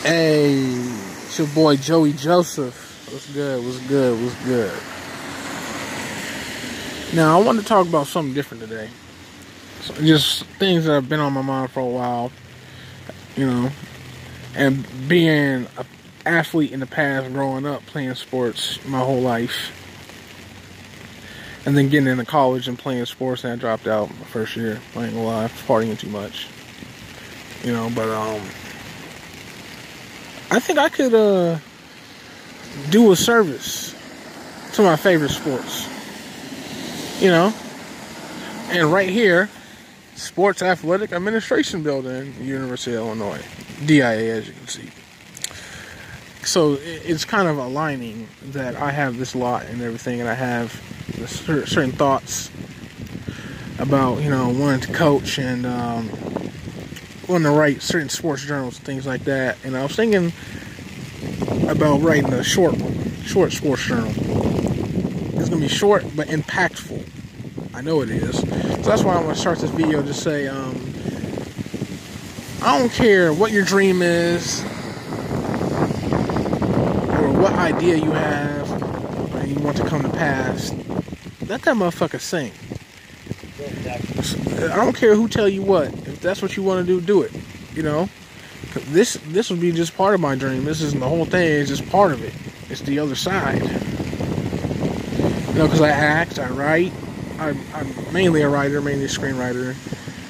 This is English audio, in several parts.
Hey, it's your boy Joey Joseph. What's good? What's good? What's good? Now, I want to talk about something different today. So just things that have been on my mind for a while, and being an athlete in the past, growing up playing sports my whole life, and then getting into college and playing sports, and I dropped out my first year playing a lot, partying too much, but I think I could do a service to my favorite sports, and right here, Sports Athletic Administration Building, University of Illinois, DIA, as you can see. So it's kind of aligning that I have this lot and everything, and I have certain thoughts about, wanting to coach and wanting to write certain sports journals and things like that. And I was thinking about writing a short sports journal. It's going to be short but impactful. I know it is. So that's why I want to start this video to say, I don't care what your dream is or what idea you have and you want to come to pass. Let that motherfucker sing. I don't care who tell you what. If that's what you want to do it. This would be just part of my dream. This isn't the whole thing. It's just part of it. It's the other side. Because I act, I write. I'm mainly a writer, mainly a screenwriter.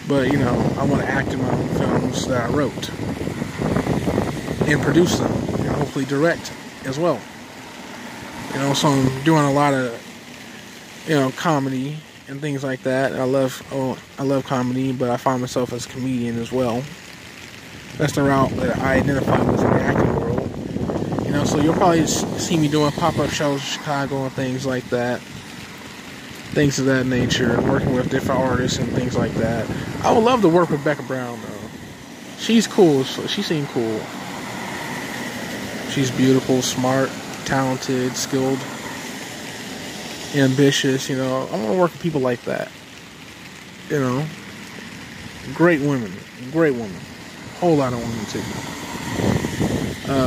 But, I want to act in my own films that I wrote. And produce them. And hopefully direct as well. So I'm doing a lot of, comedy and things like that. I love comedy, but I find myself as a comedian as well. That's the route that I identify with in the acting world. So you'll probably see me doing pop-up shows in Chicago and things like that. Things of that nature, and working with different artists and things like that. I would love to work with Becca Brown, though. She's cool. She seemed cool. She's beautiful, smart, talented, skilled, ambitious. I want to work with people like that. Great women. Whole lot of women too.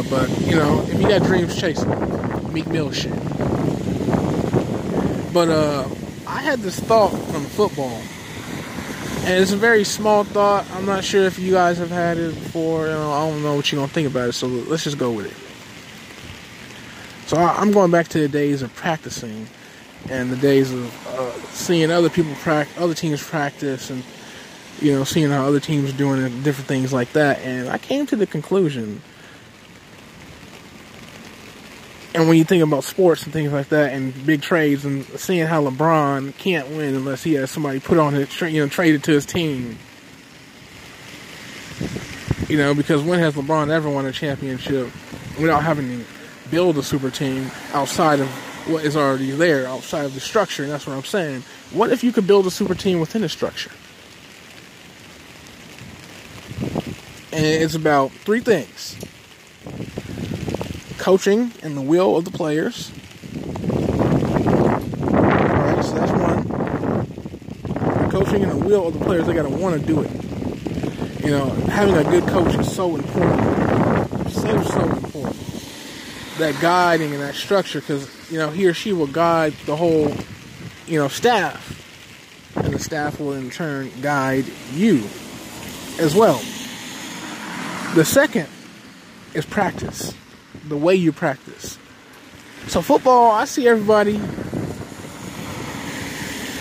But if you got dreams, chase them. Meek Mill shit. But I had this thought from football, and it's a very small thought. I'm not sure if you guys have had it before. I don't know what you're gonna think about it. So let's just go with it. So I'm going back to the days of practicing, and the days of seeing other teams practice, and seeing how other teams are doing it, different things like that. And I came to the conclusion, and when you think about sports and things like that, and big trades, and seeing how LeBron can't win unless he has somebody put on his, traded to his team. Because when has LeBron ever won a championship without having to build a super team outside of what is already there, outside of the structure? And that's what I'm saying. What if you could build a super team within a structure? And it's about three things: coaching and the will of the players. Alright, so that's one. Coaching and the will of the players, they gotta want to do it. Having a good coach is so important. So important. That guiding and that structure, because, he or she will guide the whole, staff. And the staff will in turn guide you as well. The second is practice. The way you practice. So football, I see everybody,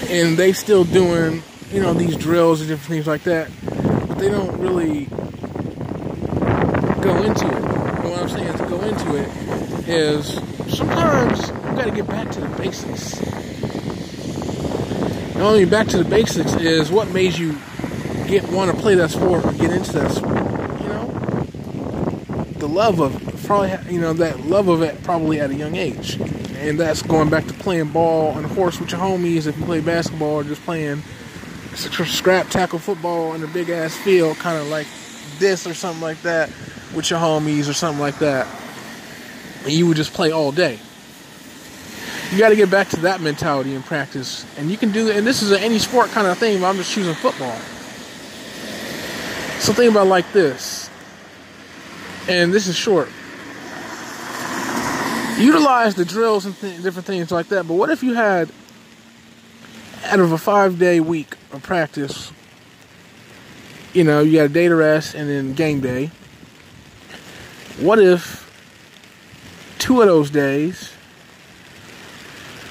and they still doing, these drills and different things like that, but they don't really go into it. And what I'm saying to go into it is sometimes you got to get back to the basics. Not only back to the basics is what made you want to play that sport or get into that sport. The love of it, probably, that love of it probably at a young age. And that's going back to playing ball on the course with your homies if you play basketball, or just playing scrap tackle football in a big ass field, kind of like this or something like that, with your homies or something like that. And you would just play all day. You got to get back to that mentality and practice. And you can do it, and this is any sport kind of thing, but I'm just choosing football. So think about it like this. And this is short. Utilize the drills and different things like that. But what if you had, out of a 5-day week of practice, you know, you got a day to rest and then game day. What if 2 of those days,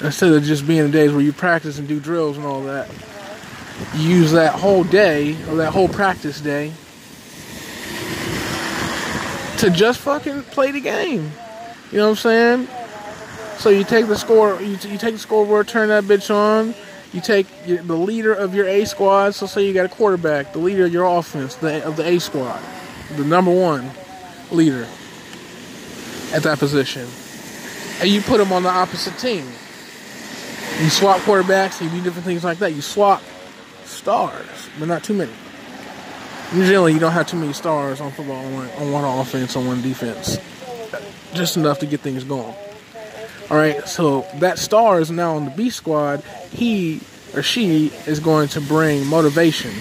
instead of just being the days where you practice and do drills and all that, you use that whole day, or that whole practice day, to just fucking play the game. You know what I'm saying? So you take the score, you take the scoreboard, turn that bitch on. You take the leader of your A squad. So say you got a quarterback, the leader of your offense, of the A squad, the number 1 leader at that position, and you put him on the opposite team. You swap quarterbacks, you do different things like that. You swap stars, but not too many. Usually you don't have too many stars on football, on one offense, on one defense. Just enough to get things going. Alright, so that star is now on the B squad. He or she is going to bring motivation.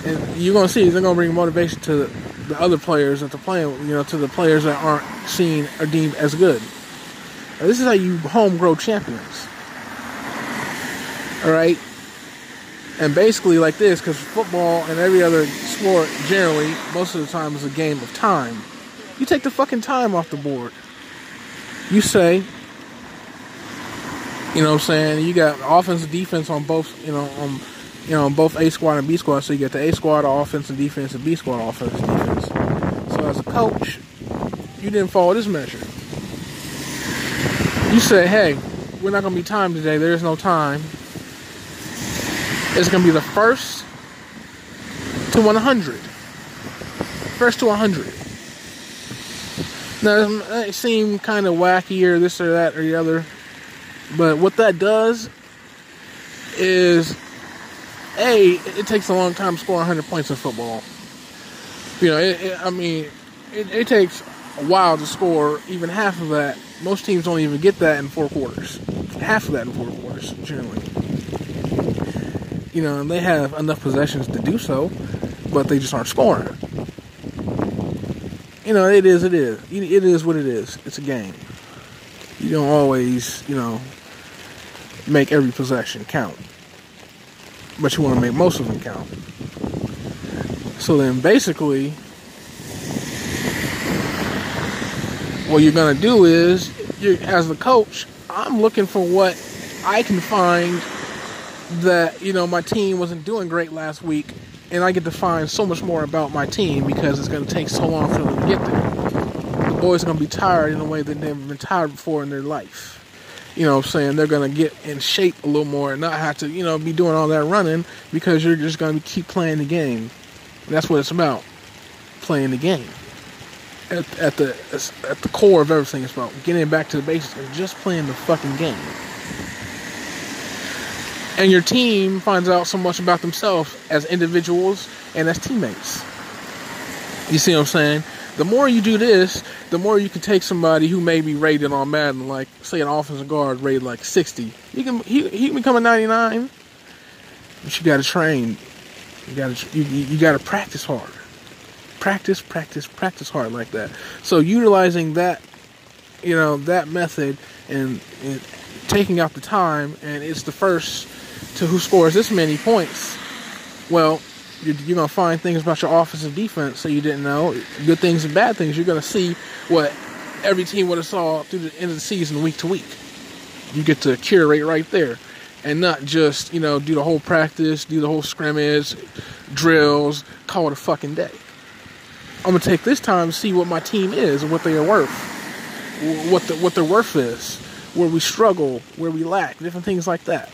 And you're going to see they're going to bring motivation to the other players that they're playing, you know, to the players that aren't seen or deemed as good. Now, this is how you home grow champions. Alright? And basically like this, because football and every other sport generally, most of the time, is a game of time. You take the fucking time off the board. You say, you know what I'm saying, you got offense and defense on both, on both A squad and B squad. So you get the A squad offense and defense and B squad offense and defense. So as a coach, you didn't follow this measure. You say, hey, we're not going to be timed today. There's no time. It's going to be the first to 100. First to 100. Now, it seemed kind of wacky or this or that or the other. But what that does is, it takes a long time to score 100 points in football. You know, it takes a while to score even half of that. Most teams don't even get that in 4 quarters. Half of that in 4 quarters, generally. You know, and they have enough possessions to do so, but they just aren't scoring. You know, it is. It is what it is. It's a game. You don't always, make every possession count. But you want to make most of them count. So then basically, what you're going to do is, as the coach, I'm looking for what I can find that, my team wasn't doing great last week. And I get to find so much more about my team because it's going to take so long for them to get there. The boys are going to be tired in a way that they've never been tired before in their life. You know what I'm saying? They're going to get in shape a little more and not have to, be doing all that running because you're just going to keep playing the game. And that's what it's about. Playing the game. At the core of everything, it's about getting back to the basics and just playing the fucking game. And your team finds out so much about themselves as individuals and as teammates. You see what I'm saying? The more you do this, the more you can take somebody who may be rated on Madden, like, say, an offensive guard rated like 60. He can become a 99, but you got to train. You got to practice hard. Practice hard like that. So utilizing that, that method and taking out the time, and it's the first to who scores this many points. Well, you're going to find things about your offense and defense that you didn't know. Good things and bad things. You're going to see what every team would have saw through the end of the season, week to week. You get to curate right there. And not just, do the whole practice, do the whole scrimmage, drills, call it a fucking day. I'm going to take this time to see what my team is and what they are worth. What their worth is. Where we struggle, where we lack, different things like that.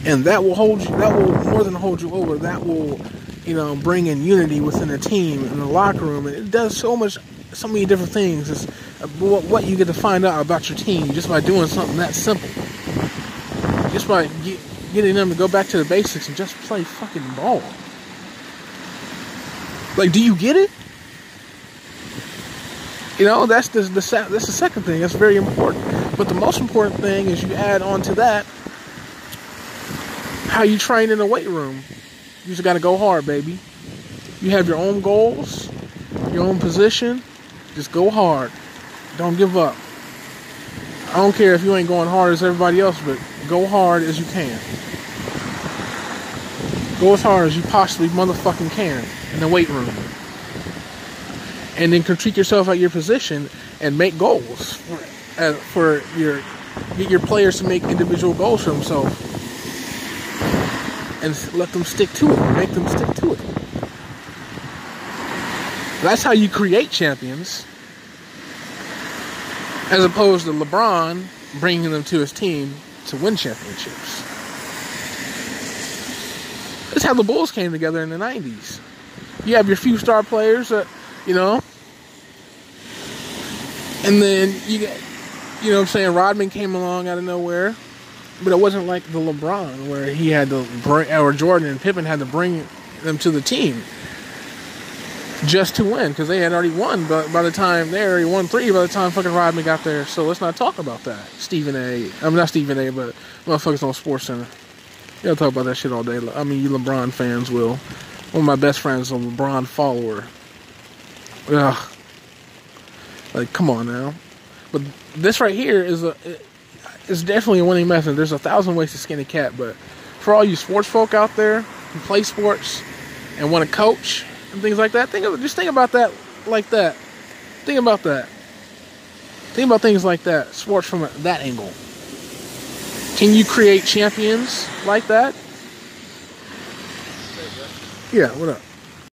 And that will more than hold you over. That will, bring in unity within the team, in the locker room. And it does so many different things. It's what you get to find out about your team just by doing something that simple. Just by getting them to go back to the basics and just play fucking ball. Like, do you get it? That's the second thing. That's very important. But the most important thing is you add on to that how you train in the weight room. You just got to go hard, baby. You have your own goals, your own position. Just go hard. Don't give up. I don't care if you ain't going hard as everybody else, but go hard as you can. Go as hard as you possibly motherfucking can in the weight room. And then critique yourself at your position and make goals for get your players to make individual goals for themselves. And let them stick to it. Make them stick to it. That's how you create champions. As opposed to LeBron bringing them to his team to win championships. That's how the Bulls came together in the 90s. You have your few star players that, you know. And then you get, you know what I'm saying, Rodman came along out of nowhere. But it wasn't like the LeBron where he had to bring, or Jordan and Pippen had to bring them to the team just to win, because they had already won. But by the time they already won 3, by the time fucking Rodman got there. So let's not talk about that. Stephen A. I'm not Stephen A. But motherfuckers on SportsCenter. They'll talk about that shit all day. I mean, you LeBron fans will. One of my best friends is a LeBron follower. Ugh. Like, come on now. But this right here is definitely a winning method. There's 1,000 ways to skin a cat, but for all you sports folk out there who play sports and want to coach and things like that, just think about that like that. Think about that. Think about things like that. Sports from that angle. Can you create champions like that? Yeah, what up?